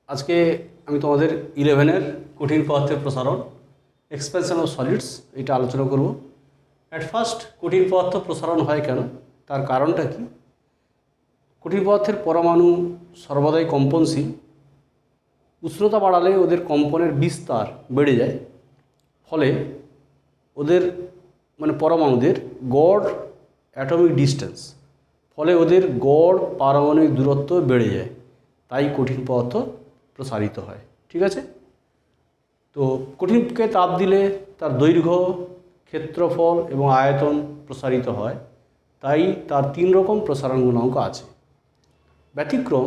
আজকে আমি তোমাদের 11-এর কঠিন পদার্থের প্রসারণ এক্সপেনশন অফ সলিডস এটা আলোচনা করব। অ্যাট ফার্স্ট কঠিন পদার্থ প্রসারণ হয় কেন, তার কারণটা কি? কঠিন পদার্থের পরমাণু সর্বদাই কম্পনশীল। উষ্ণতা বাড়ালে ওদের কম্পনের বিস্তার বেড়ে যায়, ফলে ওদের পরমাণুদের গড় অ্যাটমিক ডিস্টেন্স, ফলে ওদের গড় পারমাণবিক দূরত্ব বেড়ে যায়, তাই কঠিন পদার্থ প্রসারিত হয়। ঠিক আছে, তো কঠিনকে তাপ দিলে তার দৈর্ঘ্য, ক্ষেত্রফল এবং আয়তন প্রসারিত হয়, তাই তার 3 রকম প্রসারণ গুণাঙ্ক আছে। ব্যতিক্রম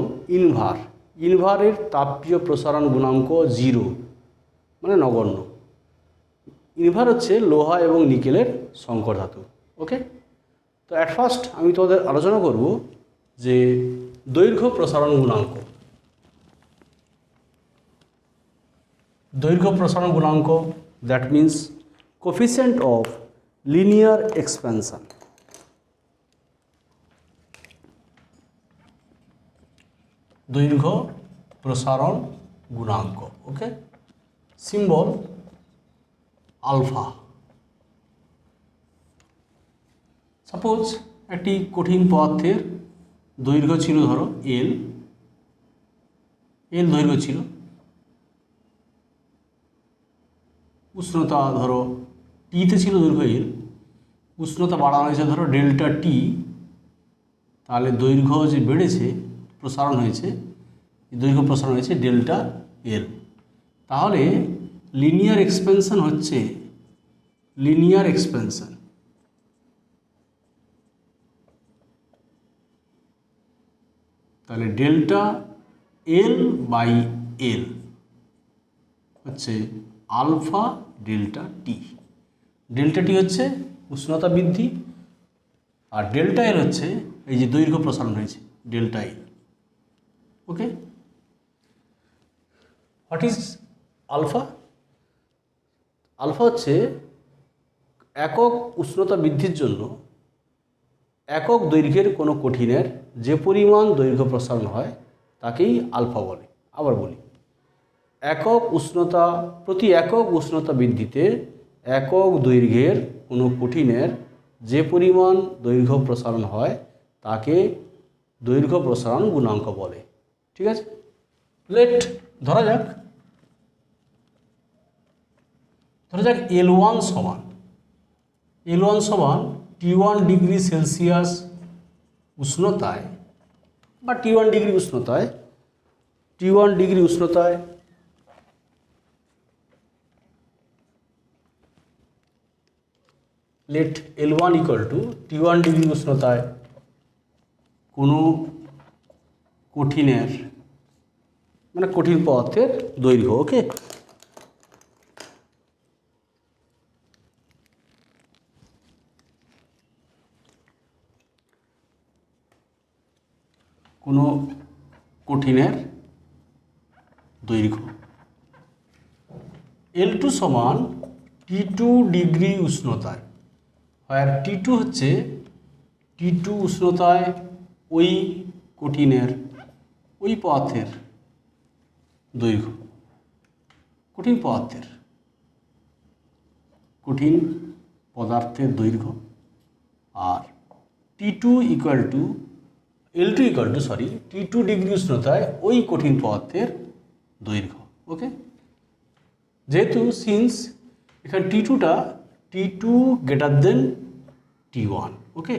ইনভারের তাপীয় প্রসারণ গুণাঙ্ক 0, নগণ্য। ইনভার হচ্ছে লোহা এবং নিকেলের সংকর ধাতু। ওকে, তো অ্যাট ফার্স্ট আমি তোমাদের আলোচনা করব যে দৈর্ঘ্য প্রসারণ গুণাঙ্ক। দৈর্ঘ্য প্রসারণ গুণাঙ্ক, that means coefficient of linear expansion. দৈর্ঘ্য প্রসারণ গুণাঙ্ক। ওকে, সিম্বল আলফা। সাপোজ একটি কঠিন পদার্থের দৈর্ঘ্য ছিল ধরো এল দৈর্ঘ্য ছিল, উষ্ণতা ধরো টিতে ছিল দৈর্ঘ্য এল, উষ্ণতা বাড়ানো হয়েছে ধরো ডেল্টা টি, তাহলে দৈর্ঘ্য যে বেড়েছে, প্রসারণ হয়েছে, দৈর্ঘ্য প্রসারণ হয়েছে ডেল্টা এল। তাহলে লিনিয়ার এক্সপেনশন হচ্ছে লিনিয়ার এক্সপেনশন। তাহলে ডেল্টা এল বাই এল হচ্ছে আলফা ডেল্টা টি। ডেল্টা টি হচ্ছে উষ্ণতা বৃদ্ধি, আর ডেল্টা এল হচ্ছে এই যে দৈর্ঘ্য প্রসারণ হয়েছে delta L. Okay, what is alpha? Alpha হচ্ছে একক উষ্ণতা বৃদ্ধির জন্য একক দৈর্ঘ্যের কোনো কঠিনের যে পরিমাণ দৈর্ঘ্য প্রসারণ হয় তাকেই আলফা বলে। আবার বলি, প্রতি একক উষ্ণতা বৃদ্ধিতে একক দৈর্ঘ্যের কোনো কঠিনের যে পরিমাণ দৈর্ঘ্য প্রসারণ হয় তাকে দৈর্ঘ্য প্রসারণ গুণাঙ্ক বলে। ঠিক আছে, ধরা যাক L1 সমান T1 ডিগ্রি সেলসিয়াস উষ্ণতায় বা T1 ডিগ্রি উষ্ণতায় let L1 equal to T1 degree উষ্ণতায় কোনো কঠিনের কঠিন পদার্থের দৈর্ঘ্য। ওকে, কোনো কঠিনের দৈর্ঘ্য L2 সমান T2 ডিগ্রি উষ্ণতায়, আর T2 হচ্ছে T2 উষ্ণতায় ওই কঠিনের, ওই পদার্থের দৈর্ঘ্য, কঠিন পদার্থের দৈর্ঘ্য। আর L2 equal to T2 degree উষ্ণতায় ওই কঠিন পদার্থের দৈর্ঘ্য। ওকে, যেহেতু সিন্স এখানে T2 greater than T1, okay,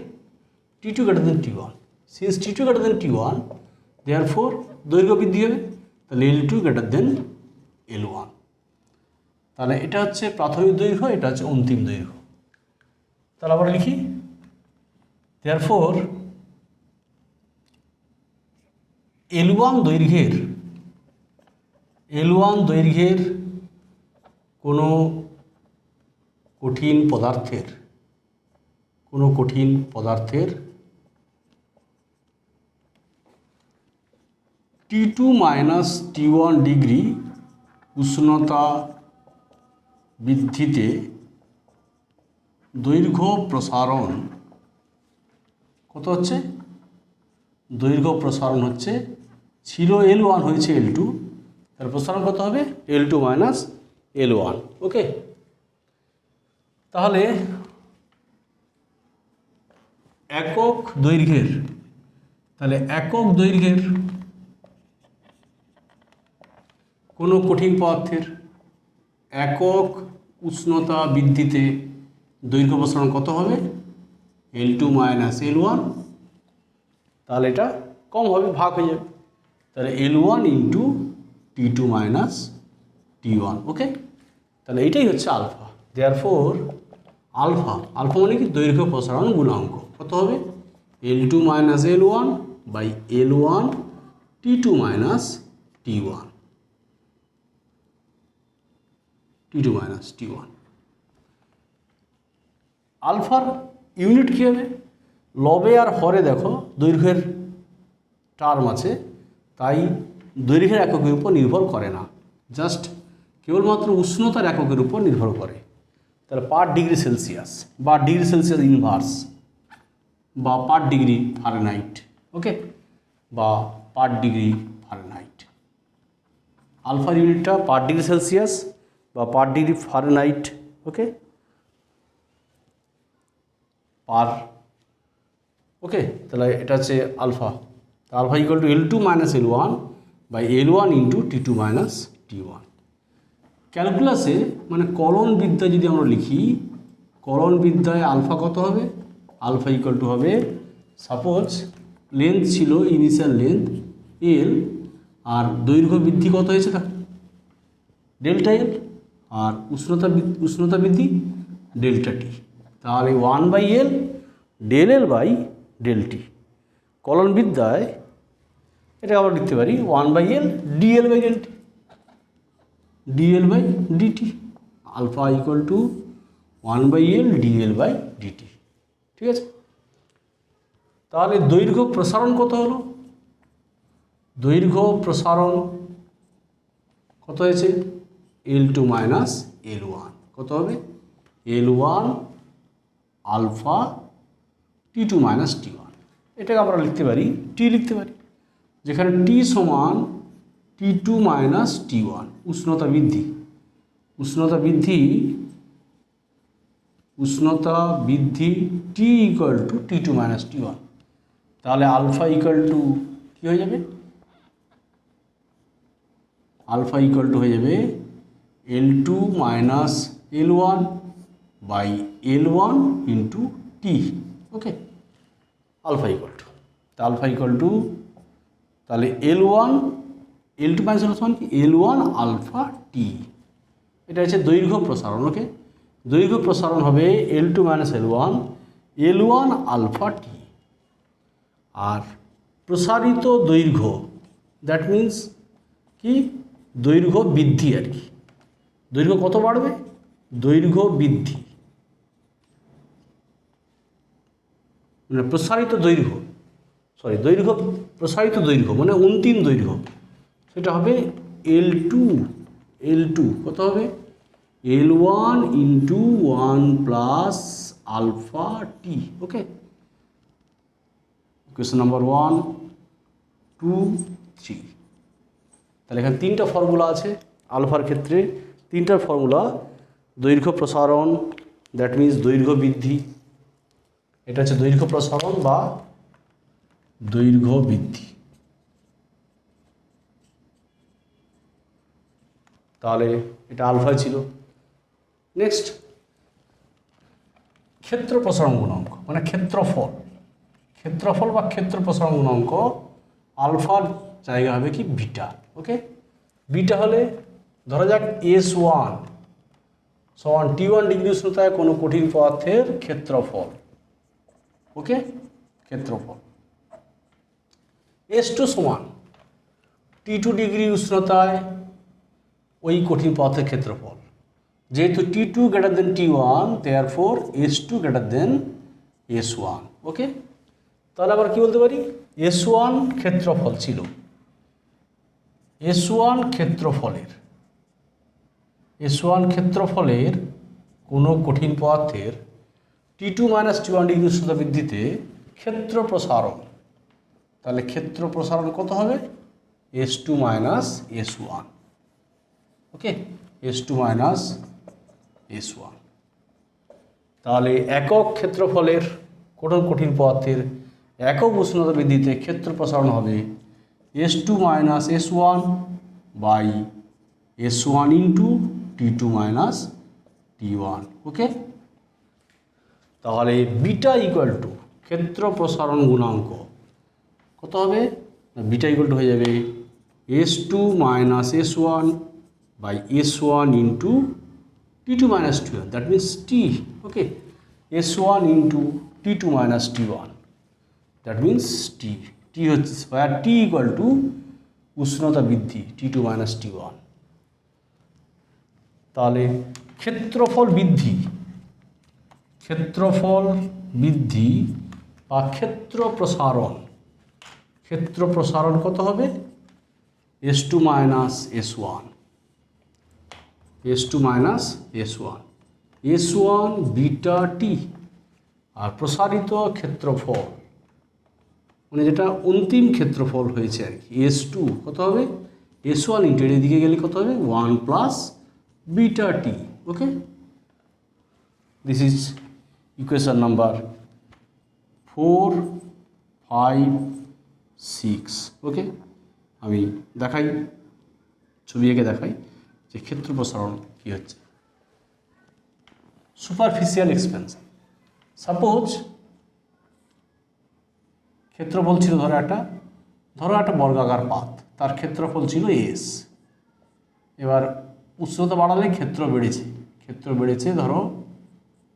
T2 greater than T1, since T2 greater than T1 therefore দৈর্ঘ্য বৃদ্ধি হবে, তাহলে L2 গ্রেটার দেন L1। তাহলে এটা হচ্ছে প্রাথমিক দৈর্ঘ্য, এটা হচ্ছে অন্তিম দৈর্ঘ্য। তাহলে আবার লিখি, দেয়ারফোর L1 দৈর্ঘ্যের কোনো কঠিন পদার্থের T2 মাইনাস T1 ডিগ্রি উষ্ণতা বৃদ্ধিতে দৈর্ঘ্য প্রসারণ কত হচ্ছে? দৈর্ঘ্য প্রসারণ হচ্ছে ছিল L1 হয়েছে L2, তাহলে প্রসারণ কত হবে L2 মাইনাস L1। ওকে, তাহলে একক দৈর্ঘ্যের কোনো কঠিন পদার্থের একক উষ্ণতা বৃদ্ধিতে দৈর্ঘ্য প্রসারণ কত হবে L2 মাইনাস L1। তাহলে এটা কম হবে, ভাগ হয়ে যাবে, তাহলে L1 into T2 minus T1। Okay, তাহলে এইটাই হচ্ছে আলফা। দেয়ারফোর আলফা মানে কি দৈর্ঘ্য প্রসারণ গুণাঙ্ক কত হবে L2 minus L1 by L1 T2 minus T1। আলফার ইউনিট কী হবে? লবে আর হরে দেখো দৈর্ঘ্যের টার্ম আছে, তাই দৈর্ঘ্যের এককের উপর নির্ভর করে না, জাস্ট কেবলমাত্র উষ্ণতার এককের উপর নির্ভর করে। তাহলে পার ডিগ্রি সেলসিয়াস বা ডিগ্রি সেলসিয়াস ইনভার্স বা পার ডিগ্রি ফারেনহাইট, ওকে, বা পার ডিগ্রি ফারেনহাইট। আলফার ইউনিটটা পার ডিগ্রি সেলসিয়াস বা পার ডিগ্রি ফারেনহাইট। ওকে, পার, ওকে, তাহলে এটা হচ্ছে alpha. Alpha equal to L2 minus L1 by L1 into T2 minus T1। ক্যালকুলাসে মানে কলন বিদ্যায় যদি আমরা লিখি, কলন বিদ্যায় আলফা কত হবে? আলফা ইকুয়াল টু হবে, সাপোজ লেন্থ ছিল ইনিশিয়াল লেন্থ L, আর দৈর্ঘ্য বৃদ্ধি কত হয়েছে তা ডেল্টা L, আর উষ্ণতা বৃদ্ধি ডেল্টা T। তাহলে 1/L del L by del T। কলন বিদ্যায় এটা আমরা লিখতে পারি 1/L dL by del T, dL by dt। Alpha equal to 1/L dL by dt। ঠিক আছে, তাহলে দৈর্ঘ্য প্রসারণ কত হলো? দৈর্ঘ্য প্রসারণ কত হয়েছে L2 মাইনাস L1। কত হবে L1 alpha T2 minus T1। এটাকে আমরা লিখতে পারি T লিখতে পারি, যেখানে T সমান T2 মাইনাস T1। উষ্ণতা বৃদ্ধি T equal to T2 minus T1। তাহলে আলফা ইকুয়াল টু কী হয়ে যাবে? আলফা ইকুয়াল টু হয়ে যাবে L2 minus L1 by L1 into T। Okay, alpha equal to তাহলে L2 মাইনাস L1 সমান কি L1 আলফা T। এটা হচ্ছে দৈর্ঘ্য প্রসারণ। ওকে, দৈর্ঘ্য প্রসারণ হবে L2 minus L1 alpha T। আর প্রসারিত দৈর্ঘ্য দ্যাট মিন্স কি দৈর্ঘ্য বৃদ্ধি আর কি। দৈর্ঘ্য কত বাড়বে? দৈর্ঘ্য বৃদ্ধি মানে প্রসারিত দৈর্ঘ্য মানে অন্তিম দৈর্ঘ্য, সেটা হবে L2 কত হবে L1 into 1 plus alpha T। Okay, question number 1, 2, 3। তাহলে এখানে তিনটা ফর্মুলা আছে আলফার ক্ষেত্রে, তিনটা ফর্মুলা। দৈর্ঘ্য প্রসারণ দ্যাট মিন্স দৈর্ঘ্য বৃদ্ধি, এটা হচ্ছে দৈর্ঘ্য প্রসারণ বা দৈর্ঘ্য বৃদ্ধি। তাহলে এটা আলফা ছিল। নেক্সট ক্ষেত্র প্রসারণ গুণাঙ্ক মানে ক্ষেত্রফল বা ক্ষেত্র প্রসারণ গুণাঙ্ক আলফার জায়গা হবে কি বিটা। ওকে, বিটা হলে ধরা যাক S1 সমান T1 ডিগ্রি উষ্ণতায় কোনো কঠিন পদার্থের ক্ষেত্রফল। ওকে, ক্ষেত্রফল S2 সমান T2 ডিগ্রি উষ্ণতায় ওই কঠিন পদার্থের ক্ষেত্রফল। যেহেতু T2 greater than T1 therefore S2 greater than S1। ওকে, তাহলে আবার কি বলতে পারি S1 ক্ষেত্রফল ছিল, S1 ক্ষেত্রফলের কোনো কঠিন পদার্থের T2 মাইনাস T1 ডিগ্রি উষ্ণতা বৃদ্ধিতে ক্ষেত্র প্রসারণ। তাহলে ক্ষেত্র প্রসারণ কত হবে S2 মাইনাস S1। ওকে, S2 মাইনাস S1। তাহলে একক ক্ষেত্রফলের কঠিন পদার্থের একক উষ্ণতা বৃদ্ধিতে ক্ষেত্র প্রসারণ হবে S2 minus S1 by S1 into T2 minus T1। Okay, তাহলে বিটা ইকুয়াল টু ক্ষেত্র প্রসারণ গুণাঙ্ক কত হবে? বিটা ইকুয়াল টু হয়ে যাবে S2 minus S1 by S1 into T2 minus T1, that means T। Okay, S1 into T2 minus T1, that means T। T হচ্ছে square T equal to উষ্ণতা বৃদ্ধি T2 মাইনাস T1। তাহলে ক্ষেত্রফল বৃদ্ধি বা ক্ষেত্র প্রসারণ কত হবে? S2 minus S1, S2 minus S1, S1 beta T। আর প্রসারিত ক্ষেত্রফল মানে যেটা অন্তিম ক্ষেত্রফল হয়েছে আর কি, S2 কত হবে? S1 ইন্টু এর দিকে গেলে কত হবে? 1 plus beta T। Okay, this is equation number 4, 5, 6। ওকে, আমি দেখাই, ছবি এঁকে দেখাই যে ক্ষেত্র প্রসারণ কী হচ্ছে। সুপারফিশিয়াল এক্সপেনশন, সাপোজ ক্ষেত্রফল ছিল ধরো একটা বর্গাকার পাত, তার ক্ষেত্রফল ছিল S। এবার উচ্চতা বাড়ালে ক্ষেত্র বেড়েছে, ধরো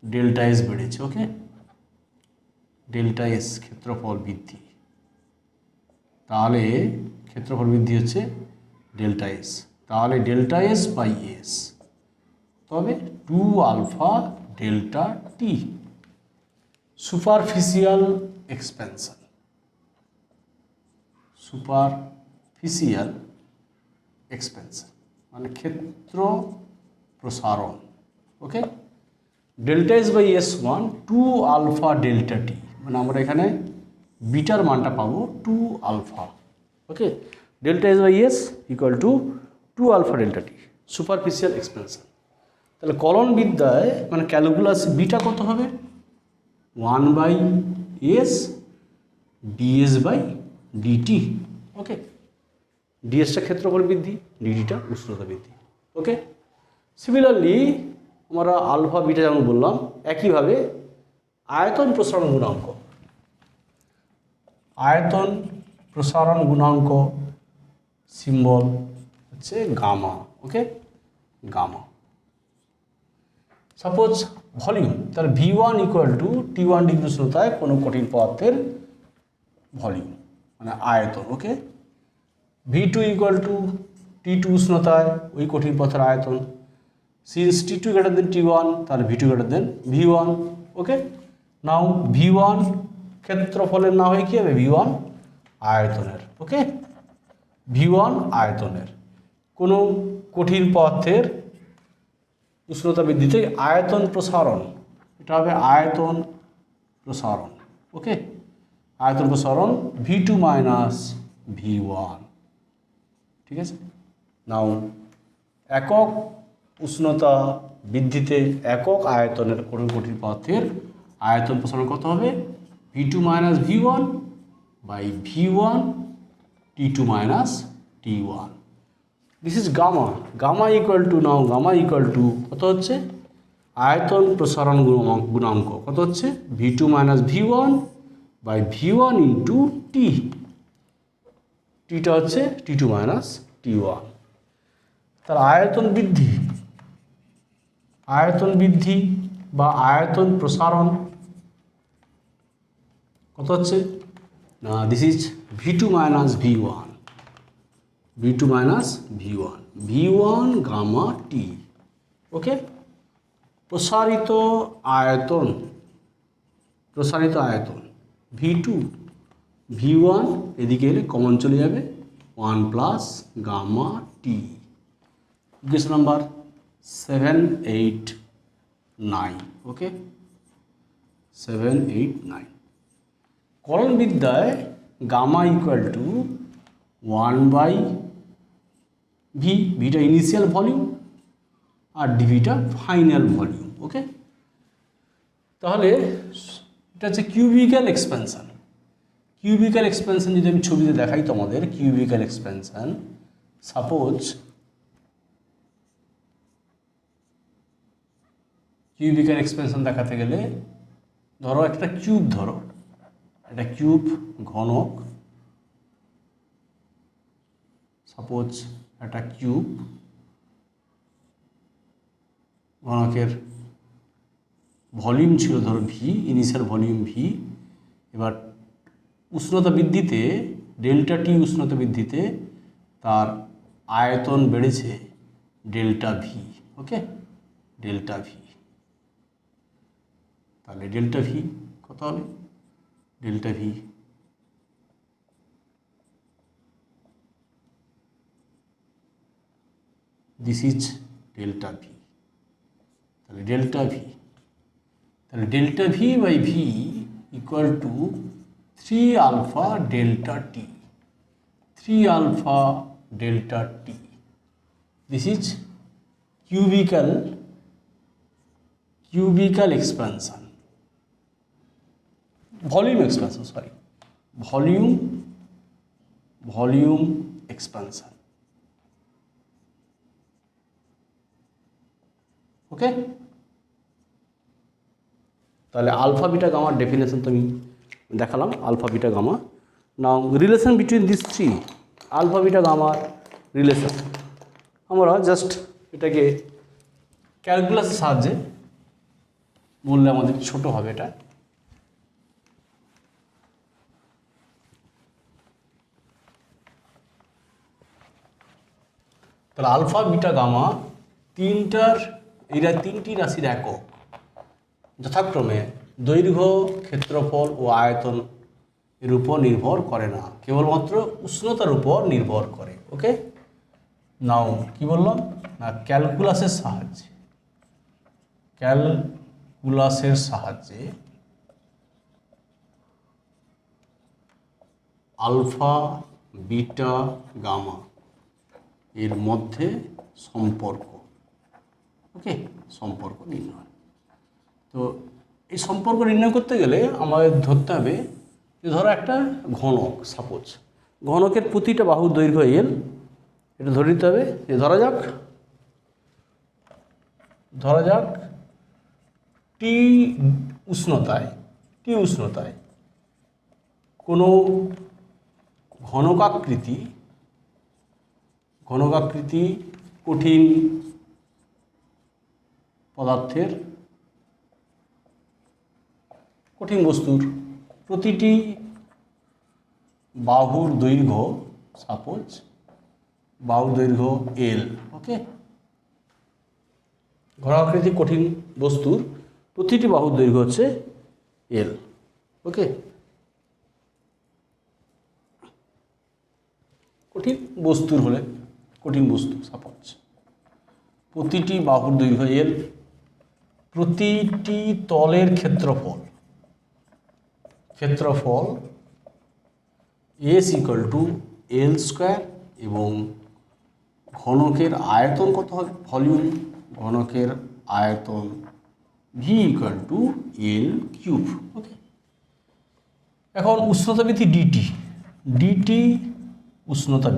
ডেল্টা S বেড়েছে। ওকে, ডেল্টা S ক্ষেত্রফল বৃদ্ধি, তাহলে ক্ষেত্রফল বৃদ্ধি হচ্ছে ডেল্টা S। তাহলে ডেল্টা S বাই S, তবে 2 alpha delta T। Superficial expansion, মানে ক্ষেত্র প্রসারণ। Okay, delta S by S1 2 alpha delta T, মানে আমরা এখানে বিটার মানটা পাবো 2 alpha. Okay, delta S by S equal to 2 alpha delta T, superficial expansion. তাহলে কলন বিদ্যায় মানে ক্যালকুলাস বিটা কত হবে? 1 by S ds by dt। Okay, dsটা ক্ষেত্রফল বৃদ্ধি, dt টা উষ্ণতা বৃদ্ধি। ওকে, সিমিলারলি আমরা আলফা বিটা যেমন বললাম, একইভাবে আয়তন প্রসারণ গুণাঙ্ক সিম্বল হচ্ছে গামা। ওকে, গামা। সাপোজ ভলিউম, তাহলে V1 equal to T1 degree উষ্ণতায় কোনো কঠিন পদার্থের ভলিউম মানে আয়তন। ওকে, V2 ইকুয়াল টু T2 উষ্ণতায় ওই কঠিন পদার্থের আয়তন। Since T2 greater than T1, তাহলে V2 গ্রেটার দেন V1। ওকে, নাও V1 ক্ষেত্রফলের না হয়ে কী হবে? V1 আয়তনের। ওকে, V1 আয়তনের কোনো কঠিন পদার্থের উষ্ণতা বৃদ্ধিতে আয়তন প্রসারণ, এটা হবে আয়তন প্রসারণ। ওকে, আয়তন প্রসারণ V2 মাইনাস V1। ঠিক আছে, নাও একক উষ্ণতা বৃদ্ধিতে একক আয়তনের কোনো কঠিন পদার্থের আয়তন প্রসারণ কত হবে? V2 minus V1 by V1 T2 minus T1। This is gamma equal to কত হচ্ছে? আয়তন প্রসারণ গুণাঙ্ক কত হচ্ছে? V2 minus V1 by V1 into T। টিটা হচ্ছে T2 মাইনাস T1। তার আয়তন বৃদ্ধি বা আয়তন প্রসারণ কত হচ্ছে? না, this is V2 minus V1, V1 gamma T। Okay, প্রসারিত আয়তন V2 V1 এদিকে এলে কমন চলে যাবে 1 plus gamma T। Equation number 7, 8, 9। Okay, 7, 8, 9। কলন বিদ্যায় গামা ইকুয়াল টু 1 বাই ভিটা ইনিশিয়াল ভলিউম আর ডিভিটা ফাইনাল ভলিউম। ওকে, তাহলে এটা হচ্ছে কিউবিক্যাল এক্সপ্যানশন। কিউবিক্যাল এক্সপ্যানশন যদি আমি ছবিতে দেখাই তোমাদের, cubicle expansion, suppose cubicle expansion দেখাতে গেলে ধরো একটা কিউব, ধরো একটা কিউব ঘনক, সাপোজ একটা কিউব ঘনকের ভলিউম ছিল ধরো ভি, ইনিশিয়াল ভলিউম ভি। এবার উষ্ণতা বৃদ্ধিতে, ডেল্টা টি উষ্ণতা বৃদ্ধিতে তার আয়তন বেড়েছে delta V. Okay, delta V. তাহলে ডেল্টা ভি কত হবে? Delta V this is delta V. তাহলে ডেল্টা ভি, তাহলে delta V by V equal to 3 alpha delta T, 3 alpha delta T. This is cubical expansion, volume expansion, sorry, volume expansion. Okay, তাহলে alpha beta গামার definition তো আমি দেখালাম, alpha beta gamma. Now relation between this three, alpha beta গামার relation আমরা just এটাকে ক্যালকুলাসের সাহায্যে বললে আমাদের ছোট হবে এটা। তাহলে আলফা বিটা গামা তিনটি রাশির একক, যথাক্রমে দৈর্ঘ্য, ক্ষেত্রফল ও আয়তন এর উপর নির্ভর করে না, কেবলমাত্র উষ্ণতার উপর নির্ভর করে। ওকে, নাও কি বললাম না, ক্যালকুলাসের সাহায্যে আলফা বিটা গামা এর মধ্যে সম্পর্ক, ওকে, সম্পর্ক নির্ণয়। তো এই সম্পর্ক নির্ণয় করতে গেলে আমাদের ধরতে হবে যে ধরো একটা ঘনক, সাপোজ ঘনকের প্রতিটা বাহুর দৈর্ঘ্য এল, এটা ধরে নিতে হবে যে ধরা যাক টি উষ্ণতায় কোনো ঘনকাকৃতি কঠিন পদার্থের, কঠিন বস্তুর প্রতিটি বাহুর দৈর্ঘ্য, সাপোজ বাহুর দৈর্ঘ্য এল। ওকে, ঘনাকৃতি কঠিন বস্তুর প্রতিটি বাহুর দৈর্ঘ্য হচ্ছে এল। ওকে, কঠিন বস্তু সাপোজ প্রতিটি বাহুর দৈর্ঘ্য এল, প্রতিটি তলের ক্ষেত্রফল S equal to L square, এবং ঘনকের আয়তন কত হবে? ভলিউম, ঘনকের আয়তন V equal to L cube. Okay, এখন উষ্ণতা বৃদ্ধি ডিটি উষ্ণতা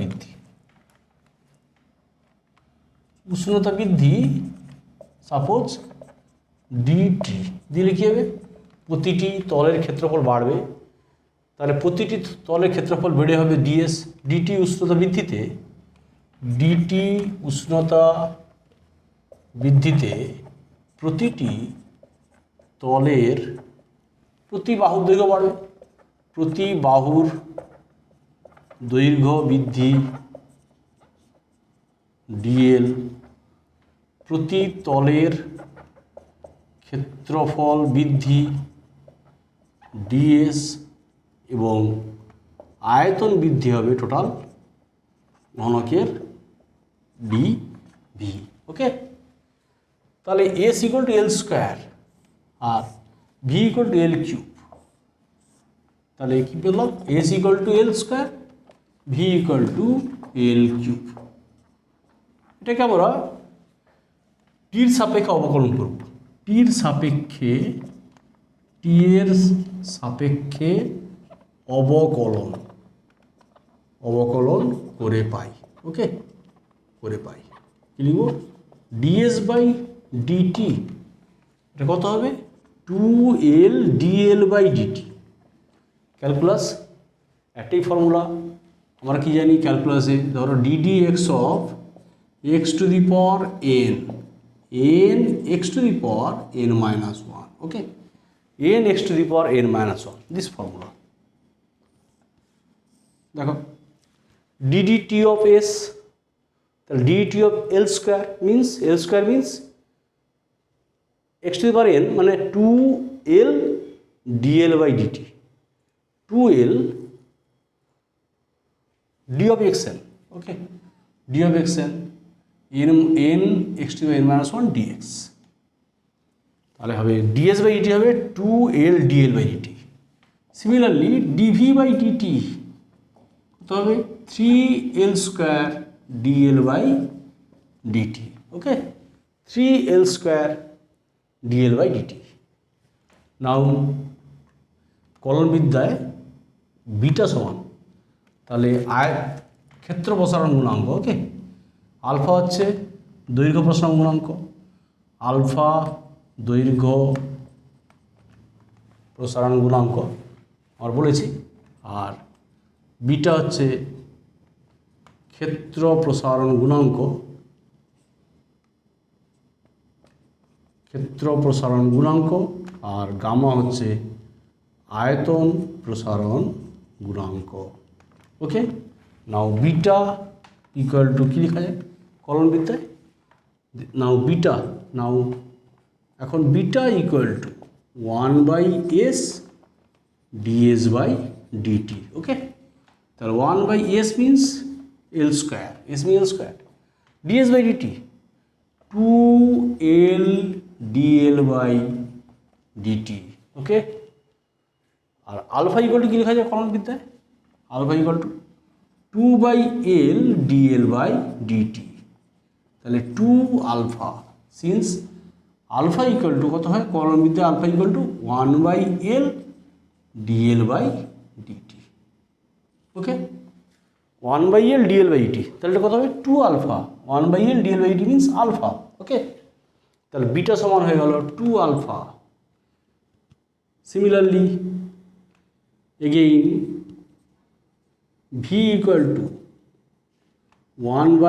বৃদ্ধি সাপোজ ডিটি দিলে কী হবে? প্রতিটি তলের ক্ষেত্রফল বাড়বে, তাহলে প্রতিটি তলের ক্ষেত্রফল বেড়ে হবে ডিএস। ডিটি উষ্ণতা বৃদ্ধিতে প্রতিটি তলের প্রতি বাহুর দৈর্ঘ্য বাড়বে, প্রতি বাহুর দৈর্ঘ্য বৃদ্ধি ডিএল, প্রতি তলের ক্ষেত্রফল বৃদ্ধি ডিএস, এবং আয়তন বৃদ্ধি হবে টোটাল ঘনকের ডিভি। ওকে, তাহলে S equal to L square আর V equal to L cube. তাহলে কী পেলাম? S equal to L square, V equal to L cube. এটাকে আমরা টির সাপেক্ষে অবকলন করব। টির সাপেক্ষে, টি এর সাপেক্ষে অবকলন করে পাই। ওকে, করে পাই। কি লিখব? ডিএস বাই ডিটি, এটা কত হবে? 2L dl by d t. Calculus একটাই ফর্মুলা আমরা কি জানি ক্যালকুলাসে, ধরো d d x of x to the power n, n x to the power n minus one. Okay, n x to the power n minus one, this formula. দেখো d d t of S, তাহলে d t of L square means, L square means x to the power n মানে 2L dl by DT, 2L d of xn, okay, d of xn n x to the n minus 1 dx, তাহলে হবে ds by dt হবে 2L dl by dt। Similarly dv by dt কত হবে? 3L square dl by dt। Okay, 3L square dl by dt। Now কলন বিদ্যায় beta সমান, তাহলে ক্ষেত্র প্রসারণ গুণাঙ্ক। ওকে, আলফা হচ্ছে দৈর্ঘ্য প্রসারণ গুণাঙ্ক, আলফা দৈর্ঘ্য প্রসারণ গুণাঙ্ক আর বলেছি, আর বিটা হচ্ছে ক্ষেত্র প্রসারণ গুণাঙ্ক, ক্ষেত্র প্রসারণ গুণাঙ্ক, আর গামা হচ্ছে আয়তন প্রসারণ গুণাঙ্ক। Okay, now beta equal to কী লেখা যায় কলন বিদ্যায়? নাও বিটা, নাও এখন beta equal to 1/s ds by dt. Okay, তাহলে 1/s means L square, S mean L square, ds by DT 2L dl by dt. Okay, আর alpha equal to কী লেখা যায় কলন বিদ্যায়? Alpha equal to 2/L dl by dt, তাহলে 2 alpha, since alpha equal to কত হয় কলন বিদ্যায়? Alpha equal to 1/L dl by dt. Okay, 1/L dl by dt, তাহলে কত হবে? 2 alpha, 1/L dl by dt means alpha. Okay, তাহলে beta সমান হয়ে গেল 2 alpha. Similarly again v equal to 1/v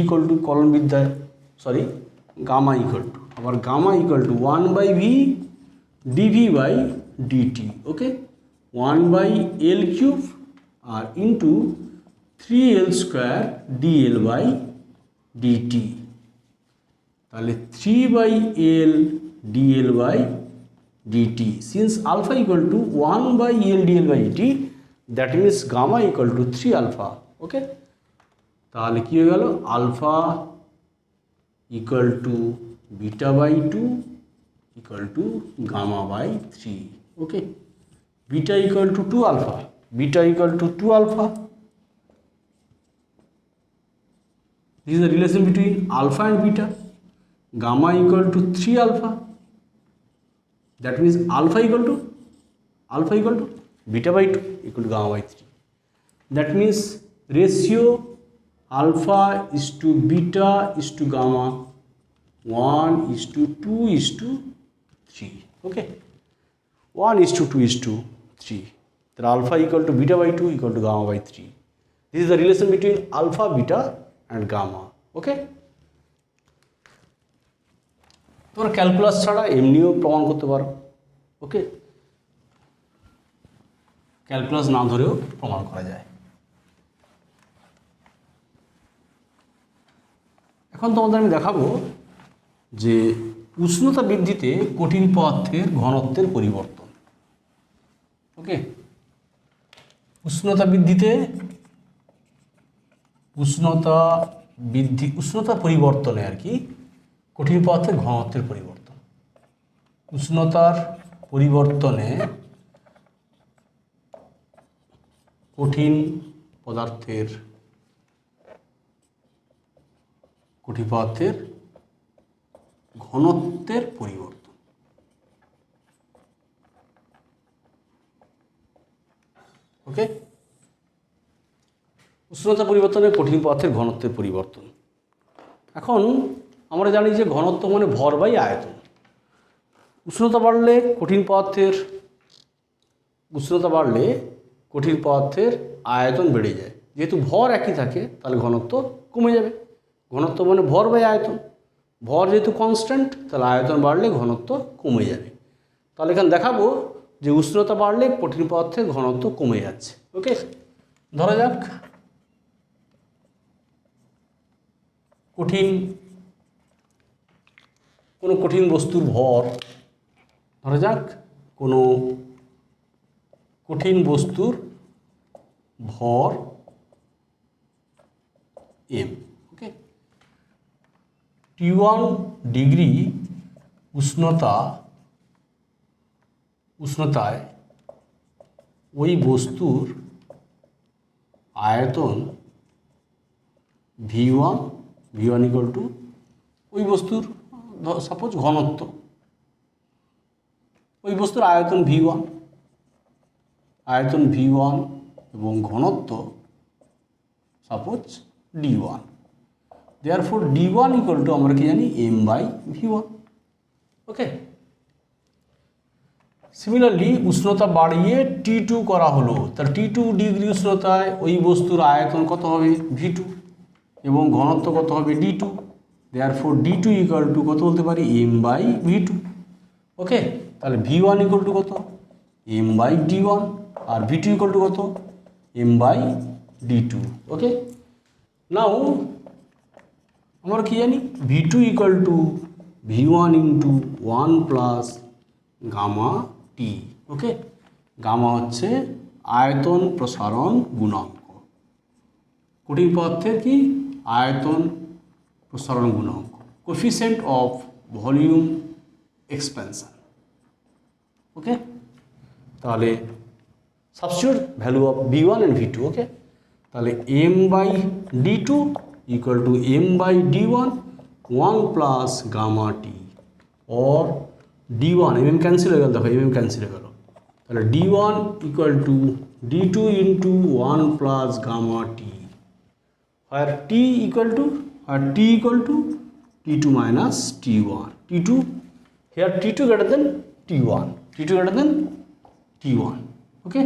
equal to কলন বিদ্যায় সরি গামা ইকুয়াল টু, আবার gamma equal to 1/v dv by dt. Okay, 1/L cube আর into 3L square dl by dt, তাহলে 3/L dl by dt, since alpha equal to 1/L dl by dt, that means gamma equal to 3 alpha. Okay, তাহলে কী হয়ে গেল? Alpha equal to beta by 2 equal to gamma by 3। Okay, beta equal to 2 alpha, beta equal to 2 alpha, this is the relation between alpha and beta, gamma equal to 3 alpha, that means alpha equal to beta by 2 equal to gamma by 3, that means ratio alpha is to beta is to gamma 1 is to 2 is to 3. Okay, 1 is to 2 is to 3, then alpha equal to beta by 2 equal to gamma by 3. This is the relation between alpha, beta and gamma. Okay, তোমরা calculus ছাড়া এমনিও প্রমাণ করতে পারো। ওকে, calculus না ধরেও প্রমাণ করা যায়। এখন তোমাদের আমি দেখাবো যে উষ্ণতা বৃদ্ধিতে কঠিন পদার্থের ঘনত্বের পরিবর্তন। ওকে, উষ্ণতা বৃদ্ধিতে উষ্ণতা পরিবর্তনে আর কি কঠিন পদার্থের ঘনত্বের পরিবর্তন, উষ্ণতার পরিবর্তনে কঠিন পদার্থের কঠিন পদার্থের ঘনত্বের পরিবর্তন। ওকে, উষ্ণতা পরিবর্তনে কঠিন পদার্থের ঘনত্বের পরিবর্তন। এখন আমরা জানি যে ঘনত্ব মানে ভর বাই আয়তন। উষ্ণতা বাড়লে কঠিন পদার্থের আয়তন বেড়ে যায়। যেহেতু ভর একই থাকে তাহলে ঘনত্ব কমে যাবে। ঘনত্ব মানে ভর বাই আয়তন। ভর যেহেতু কনস্ট্যান্ট তাহলে আয়তন বাড়লে ঘনত্ব কমে যাবে। তাহলে এখানে দেখাবো যে উষ্ণতা বাড়লে কঠিন পদার্থের ঘনত্ব কমে যাচ্ছে। ওকে, ধরা যাক কোনো কঠিন বস্তুর ভর, ধরা যাক কোনো কঠিন বস্তুর ভর m। ওকে, T1 ডিগ্রি উষ্ণতায় ওই বস্তুর আয়তন V1 ইকুয়াল টু ওই বস্তুর সাপোজ ঘনত্ব, ওই বস্তুর আয়তন V1 এবং ঘনত্ব suppose D1। Therefore D1 equal two আমরা কি জানি m/V1। ওকে, সিমিলারলি উষ্ণতা বাড়িয়ে T2 করা হলো, তাহলে T2 ডিগ্রি উষ্ণতায় ওই বস্তুর আয়তন কত হবে V2 এবং ঘনত্ব কত হবে D2। Therefore D2 equal to কত বলতে পারি m/V2। ওকে, তাহলে V1 ইকুয়াল টু কত m/D1 R V2 equal to কত m/D2। ওকে, নাও আমরা কি জানি V2 equal to V1 into 1 plus gamma T. Okay, gamma হচ্ছে আয়তন প্রসারণ গুণাঙ্ক। কঠিন পদার্থের কি আয়তন প্রসারণ গুণাঙ্ক, coefficient of volume expansion. Okay, তাহলে substitute value of V1 and V2। Okay, তাহলে m/D2 equal to m/D1 1 plus gamma T, or D1 cancel হয়ে গেল, দেখো ক্যান্সেল হয়ে গেল, তাহলে D1 equal to D2 into 1 plus gamma T, আর T equal to T2 minus T1, here T2 greater than T1। Okay,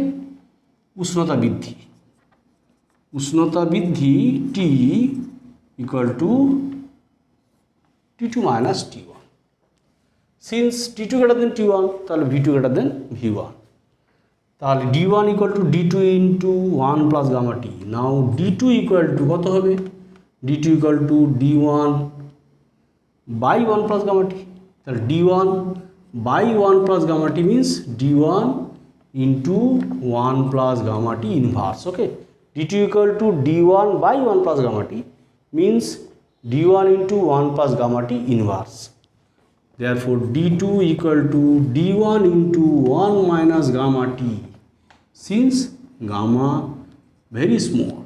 উষ্ণতা বৃদ্ধি T equal to T2 minus T1। Since T2 greater than T1 তাহলে V2 greater than V1, তাহলে D1 equal to D2 into 1 plus gamma t. Now D2 equal to কত হবে, D2 equal to D1 by 1 plus gamma t, তাহলে D1 by 1 plus gamma t means D1 into 1 plus gamma t inverse. Okay, D2 equal to D1 by 1 plus gamma t means D1 into 1 plus gamma t inverse. Therefore D2 equal to D1 into 1 minus gamma T, since gamma very small,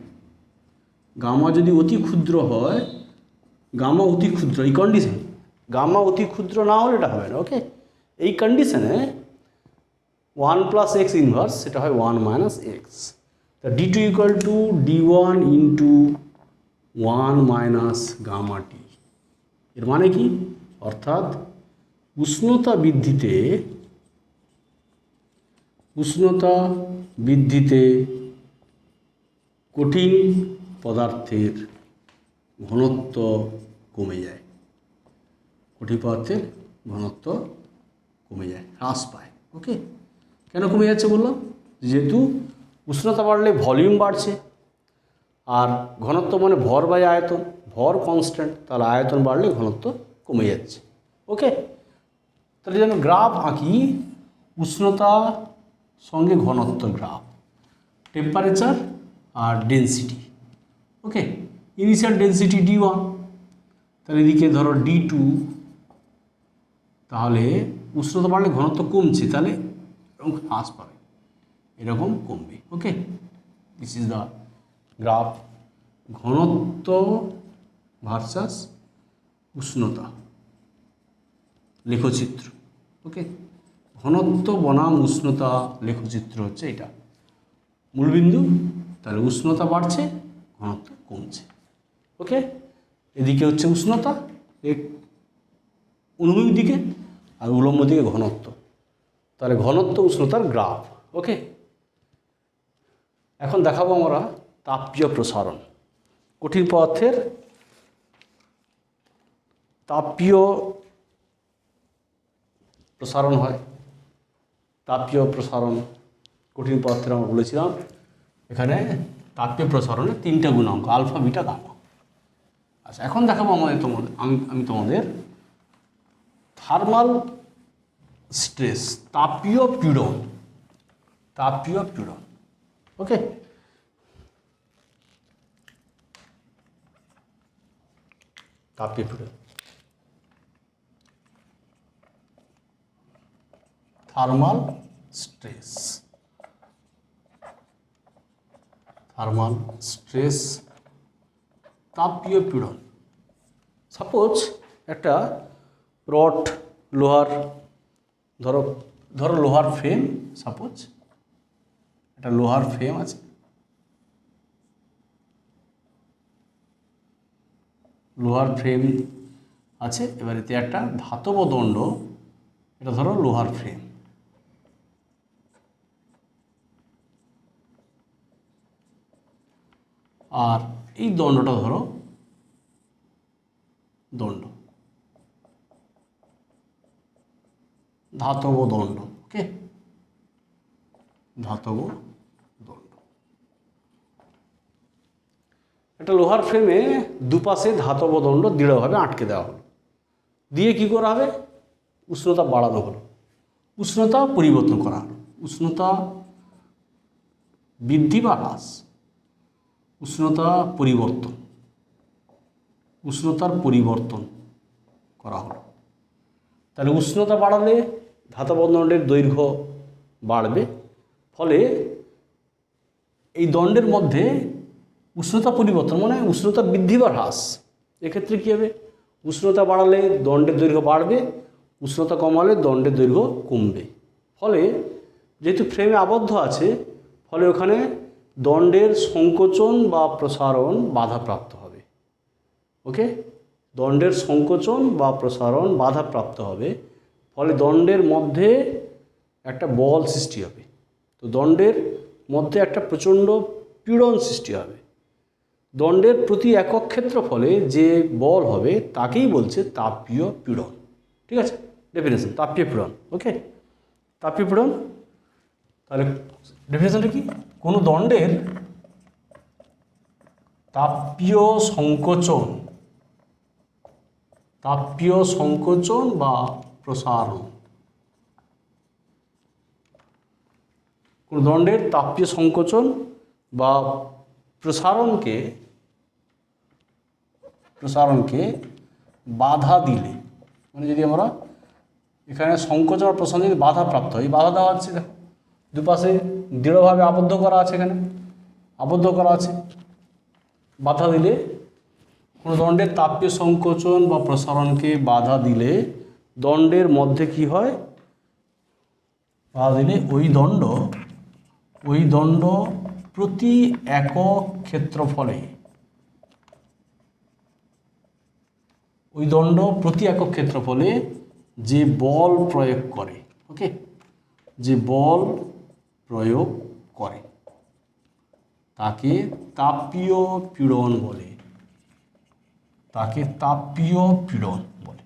gamma যদি অতি ক্ষুদ্র হয়, gamma অতি ক্ষুদ্র, এই condition gamma অতি ক্ষুদ্র না হলে এটা হবে না। ওকে, এই কন্ডিশনে 1 প্লাস এক্স ইনভার্স সেটা হয় 1 মাইনাস এক্স। তা D2 equal to D1 into 1 minus gamma t, এর মানে কি, অর্থাৎ উষ্ণতা বৃদ্ধিতে কঠিন পদার্থের ঘনত্ব কমে যায়, হ্রাস পায়। ওকে, কেন কমে যাচ্ছে বললাম, যেহেতু উষ্ণতা বাড়লে ভলিউম বাড়ছে, আর ঘনত্ব মানে ভর বাই আয়তন, ভর কনস্ট্যান্ট, তাহলে আয়তন বাড়লে ঘনত্ব কমে যাচ্ছে। ওকে, তাহলে যেন গ্রাফ আঁকি উষ্ণতা সঙ্গে ঘনত্ব গ্রাফ, টেম্পারেচার আর ডেন্সিটি। ওকে, ইনিশিয়াল ডেন্সিটি D1, তাহলে এদিকে ধরো D2, তাহলে উষ্ণতা বাড়লে ঘনত্ব কমছে, তাহলে এরকম হ্রাস পাবে, এরকম কমবে। ওকে, দিস ইজ দ্য গ্রাফ ঘনত্ব ভার্সাস উষ্ণতা লেখচিত্র। ওকে, ঘনত্ব বনাম উষ্ণতা লেখচিত্র হচ্ছে এটা মূলবিন্দু। তাহলে উষ্ণতা বাড়ছে, ঘনত্ব কমছে। ওকে, এদিকে হচ্ছে উষ্ণতা অনুভূমিক দিকে, আর উলম্ব দিকে ঘনত্ব। তাহলে ঘনত্ব উষ্ণতার গ্রাফ। ওকে, এখন দেখাবো আমরা তাপীয় প্রসারণ। কঠিন পদার্থের তাপীয় প্রসারণ হয়। তাপীয় প্রসারণ কঠিন পদার্থের আমরা বলেছিলাম এখানে তাপীয় প্রসারণের 3টে গুণাঙ্ক, আলফা, বিটা, গামা। আচ্ছা, এখন দেখাবো আমি তোমাদের থার্মাল স্ট্রেস, তাপীয় পীড়ন। তাপীয় পীড়ন। ওকে, তাপীয় পীড়ন, থার্মাল স্ট্রেস, থার্মাল স্ট্রেস, তাপীয় পীড়ন। সাপোজ একটা রড, লোহার, ধরো লোহার ফ্রেম। সাপোজ একটা লোহার ফ্রেম আছে, লোহার ফ্রেম আছে। এবার এতে একটা ধাতব দণ্ড, এটা ধরো লোহার ফ্রেম। আর এই দণ্ডটা ধরো দণ্ড, ধাতব দণ্ড। ওকে, ধাতব দণ্ড। একটা লোহার ফ্রেমে দুপাশে ধাতব দণ্ড দৃঢ়ভাবে আটকে দেওয়া হলো, দিয়ে কি করা হবে? উষ্ণতা বাড়ানো হলো, উষ্ণতা পরিবর্তন করা হলো। উষ্ণতা বৃদ্ধি বা হ্রাস, উষ্ণতা পরিবর্তন, উষ্ণতার পরিবর্তন করা হলো। তাহলে উষ্ণতা বাড়ালে ধাতব দণ্ডের দৈর্ঘ্য বাড়বে, ফলে এই দণ্ডের মধ্যে উষ্ণতা পরিবর্তন মানে উষ্ণতা বৃদ্ধি বা হ্রাস। এক্ষেত্রে কী হবে? উষ্ণতা বাড়ালে দণ্ডের দৈর্ঘ্য বাড়বে, উষ্ণতা কমালে দণ্ডের দৈর্ঘ্য কমবে। ফলে যেহেতু ফ্রেমে আবদ্ধ আছে, ফলে ওখানে দণ্ডের সংকোচন বা প্রসারণ বাধাপ্রাপ্ত হবে। ওকে, দণ্ডের সংকোচন বা প্রসারণ বাধাপ্রাপ্ত হবে, ফলে দণ্ডের মধ্যে একটা বল সৃষ্টি হবে। তো দণ্ডের মধ্যে একটা প্রচণ্ড পীড়ন সৃষ্টি হবে। দণ্ডের প্রতি একক ক্ষেত্রফলে যে বল হবে তাকেই বলছে তাপীয় পীড়ন। ঠিক আছে, ডেফিনেশন তাপীয় পীড়ন। ওকে, তাপীয় পীড়ন তাহলে ডেফিনেশনটা কি? কোনো দণ্ডের তাপীয় সংকোচন, তাপীয় সংকোচন বা প্রসারণ, কোনো দণ্ডের তাপীয় সংকোচন বা প্রসারণকে বাধা দিলে, মানে যদি আমরা এখানে সংকোচন আর প্রসারণ যদি বাধা প্রাপ্ত হয়, বাধা দেওয়া হচ্ছে, দেখো দুপাশে দৃঢ়ভাবে আবদ্ধ করা আছে, এখানে আবদ্ধ করা আছে, বাধা দিলে কোনো দণ্ডের তাপীয় সংকোচন বা প্রসারণকে বাধা দিলে দণ্ডের মধ্যে কি হয়? বাধা দিলে ওই দণ্ড প্রতি একক ক্ষেত্রফলে, ওই দণ্ড প্রতি একক ক্ষেত্রফলে যে বল প্রয়োগ করে, ওকে, যে বল প্রয়োগ করে তাকে তাপীয় পীড়ন বলে, তাকে তাপীয় পীড়ন বলে।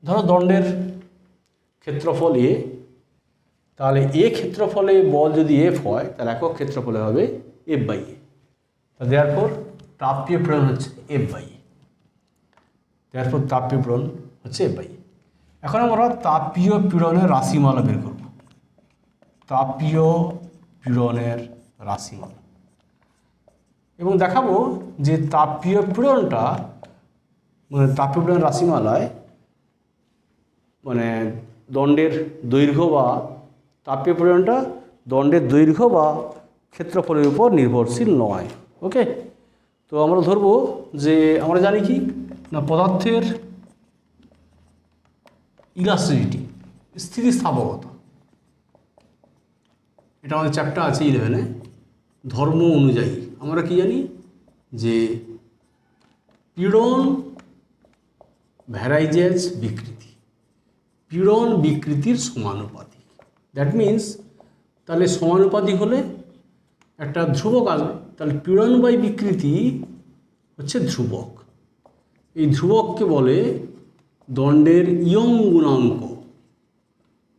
ধরো দণ্ডের ক্ষেত্রফল এ, তাহলে এ ক্ষেত্রফলে বল যদি এফ হয়, তাহলে একক ক্ষেত্রফলে হবে এফ বাই এ। তাহলে দেয়ারপর তাপীয় পীড়ন হচ্ছে এফ বাই এ। দেয়ারপর তাপীয় পীড়ন হচ্ছে এফ বাই এ। এখন আমরা তাপীয় পীড়নের রাশিমালা বের করব। তাপীয় পীড়নের রাশিমালা এবং দেখাবো যে তাপীয় পীড়নটা মানে তাপীয় পীড়ন রাশিমালায় মানে দণ্ডের দৈর্ঘ্য বা তাপীয় পীড়নটা দণ্ডের দৈর্ঘ্য বা ক্ষেত্রফলের উপর নির্ভরশীল নয়। ওকে, তো আমরা ধরবো যে আমরা জানি কি না পদার্থের ইলাস্টিসিটি, স্থিতিস্থাপকতা, এটা আমাদের চ্যাপ্টার আছে 11-এ। ধর্ম অনুযায়ী আমরা কি জানি যে পীড়ন ভ্যারাইজেস বিকৃতি, পীড়ন বিকৃতির সমানুপাতিক। দ্যাট মিন্স তাহলে সমানুপাতিক হলে একটা ধ্রুবক আসবে, তাহলে পীড়ন বাই বিকৃতি হচ্ছে ধ্রুবক। এই ধ্রুবককে বলে দণ্ডের ইয়ং গুণাঙ্ক,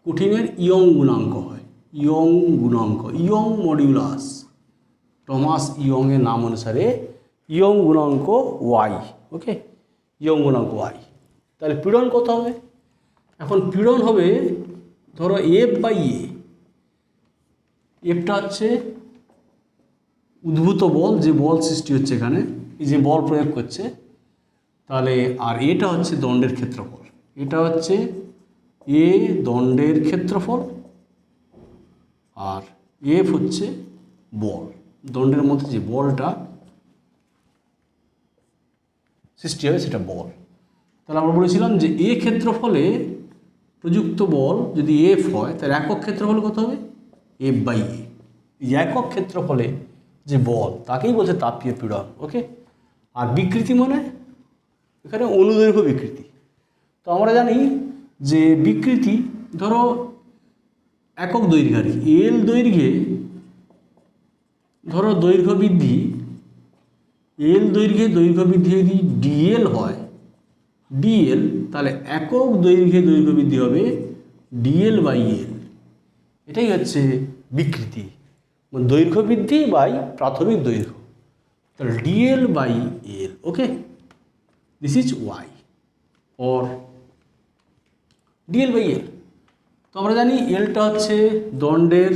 কঠিনের ইয়ং গুণাঙ্ক হয়, ইয়ং গুণাঙ্ক, ইয়ং মডিউলাস, টমাস ইয়ংয়ের নাম অনুসারে ইয়ং গুণাঙ্ক ওয়াই। ওকে, ইয়ং গুণাঙ্ক ওয়াই। তাহলে পীড়ন কত হবে? এখন পীড়ন হবে ধরো এফ বাই এ, এফটা হচ্ছে উদ্ভূত বল, যে বল সৃষ্টি হচ্ছে এখানে, এই যে বল প্রয়োগ করছে, তাহলে আর এটা হচ্ছে দণ্ডের ক্ষেত্রফল, এটা হচ্ছে এ দণ্ডের ক্ষেত্রফল, আর এফ হচ্ছে বল, দণ্ডের মধ্যে যে বলটা সৃষ্টি হয় সেটা বল। তাহলে আমরা বলেছিলাম যে এ ক্ষেত্রফলে প্রযুক্ত বল যদি এফ হয় তাহলে একক ক্ষেত্রফল কত হবে? এফ বাই এ। এই একক ক্ষেত্রফলে যে বল তাকেই বলছে তাপীয় পীড়ন। ওকে, আর বিকৃতি মানে এখানে অনুদৈর্ঘ্য বিকৃতি। তো আমরা জানি যে বিকৃতি ধরো একক দৈর্ঘ্যারি, এল দৈর্ঘ্যে ধরো দৈর্ঘ্য বৃদ্ধি, এল দৈর্ঘ্যে দৈর্ঘ্য বৃদ্ধি যদি ডিএল হয়, ডিএল, তাহলে একক দৈর্ঘ্যে দৈর্ঘ্য বৃদ্ধি হবে ডিএল বাই এল। এটাই হচ্ছে বিকৃতি, মানে দৈর্ঘ্য বৃদ্ধি বাই প্রাথমিক দৈর্ঘ্য, তাহলে dl by l. Okay, this is y or dl by l. তো আমরা জানি এলটা হচ্ছে দণ্ডের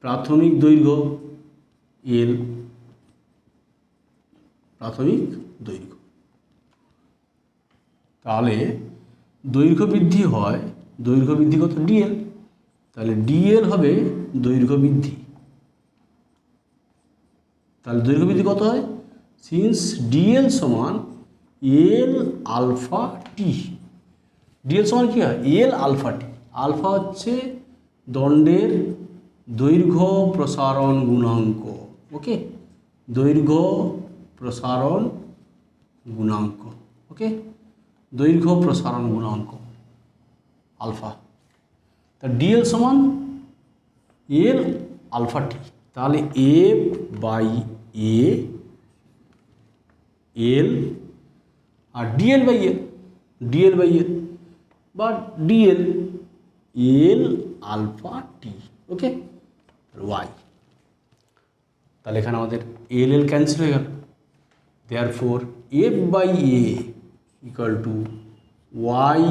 প্রাথমিক দৈর্ঘ্য, এল প্রাথমিক দৈর্ঘ্য। তাহলে দৈর্ঘ্য বৃদ্ধি হয়, দৈর্ঘ্য বৃদ্ধি কত? ডিএল, তাহলে ডিএল হবে দৈর্ঘ্য বৃদ্ধি। তাহলে দৈর্ঘ্য বৃদ্ধি কত হয়? সিন্স ডিএল সমান এল আলফা টি, ডিএল সমান কী হয়? এল আলফা টি। আলফা হচ্ছে দণ্ডের দৈর্ঘ্য প্রসারণ গুণাঙ্ক। ওকে, দৈর্ঘ্য প্রসারণ গুণাঙ্ক। ওকে, দৈর্ঘ্য প্রসারণ গুণাঙ্ক আলফা। তা ডিএল সমান এল আলফা টি, তাহলে এফ বাই এ এল আর dl by l, dl by l বা dl l alpha t. Okay, y. তাহলে এখানে আমাদের এল এল ক্যান্সেল হয়ে গেল, therefore F by A equal to y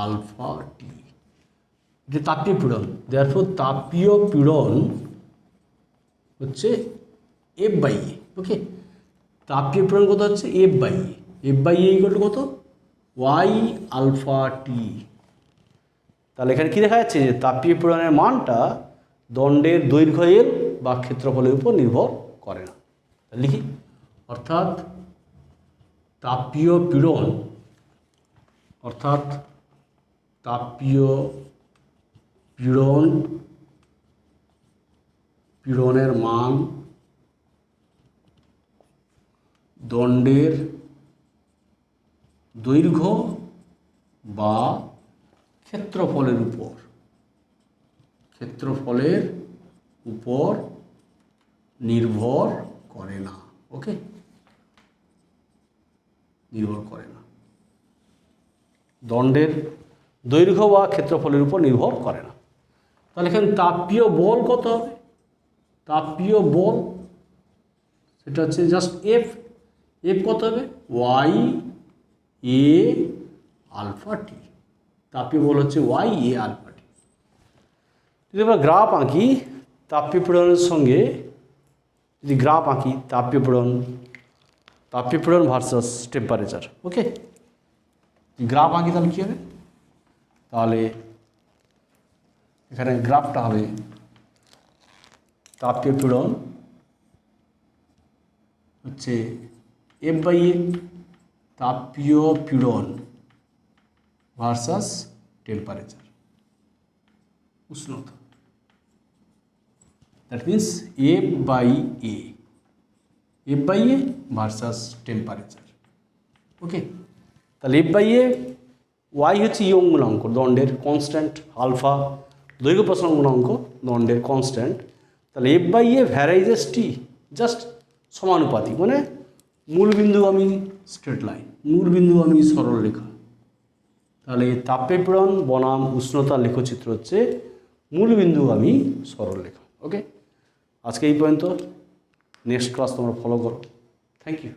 alpha t. এটা তাপীয় পীড়ন, দেয়ারফোর তাপীয় পীড়ন হচ্ছে এফ বাই এ। ওকে, তাপীয় পীড়ন কত হচ্ছে? F by A, F by A equal to কত? ওয়াই আলফা টি। তাহলে এখানে কী দেখা যাচ্ছে? যে তাপীয় পীড়নের মানটা দণ্ডের দৈর্ঘ্য এল বা ক্ষেত্রফলের উপর নির্ভর করে না। লিখি, অর্থাৎ তাপীয় পীড়ন, অর্থাৎ তাপীয় পীড়ন, পীড়নের মান দণ্ডের দৈর্ঘ্য বা ক্ষেত্রফলের উপর, ক্ষেত্রফলের উপর নির্ভর করে না। ওকে, নির্ভর করে না, দণ্ডের দৈর্ঘ্য বা ক্ষেত্রফলের উপর নির্ভর করে না। তাহলে এখানে তাপীয় বল কত হবে? তাপীয় বল সেটা হচ্ছে জাস্ট এফ, এফ কত হবে? ওয়াই এ আলফা টি। তাপীয় বল হচ্ছে ওয়াই এ আলফা টি। যদি আমরা গ্রাফ আঁকি তাপীয় পীড়নের সঙ্গে, যদি গ্রাফ আঁকি তাপীয় পীড়ন ভার্সাস টেম্পারেচার, ওকে, গ্রাফ আঁকি তাহলে কী হবে? তাহলে এখানে গ্রাফটা হবে তাপীয় পীড়ন হচ্ছে F/A তাপীয় পীড়ন ভার্সাস টেম্পারেচার, উষ্ণতা। That means F/A versus temperature. Okay, তাহলে F/A ওয়াই হচ্ছে ইয়ং গুণাঙ্ক দণ্ডের কনস্ট্যান্ট, আলফা দৈর্ঘ্য প্রসারণ গুণাঙ্ক দণ্ডের কনস্ট্যান্ট। তাহলে F/A ভ্যারাইজেস টি জাস্ট সমানুপাতিক, মানে মূলবিন্দুগামী স্ট্রেট লাইন, মূলবিন্দুগামী সরলরেখা। তাহলে তাপেপীড়ন বনাম উষ্ণতার লেখচিত্র হচ্ছে মূলবিন্দুগামী সরলরেখা। ওকে, আজকে এই পর্যন্ত। নেক্সট ক্লাস তোমরা ফলো করো। Thank you.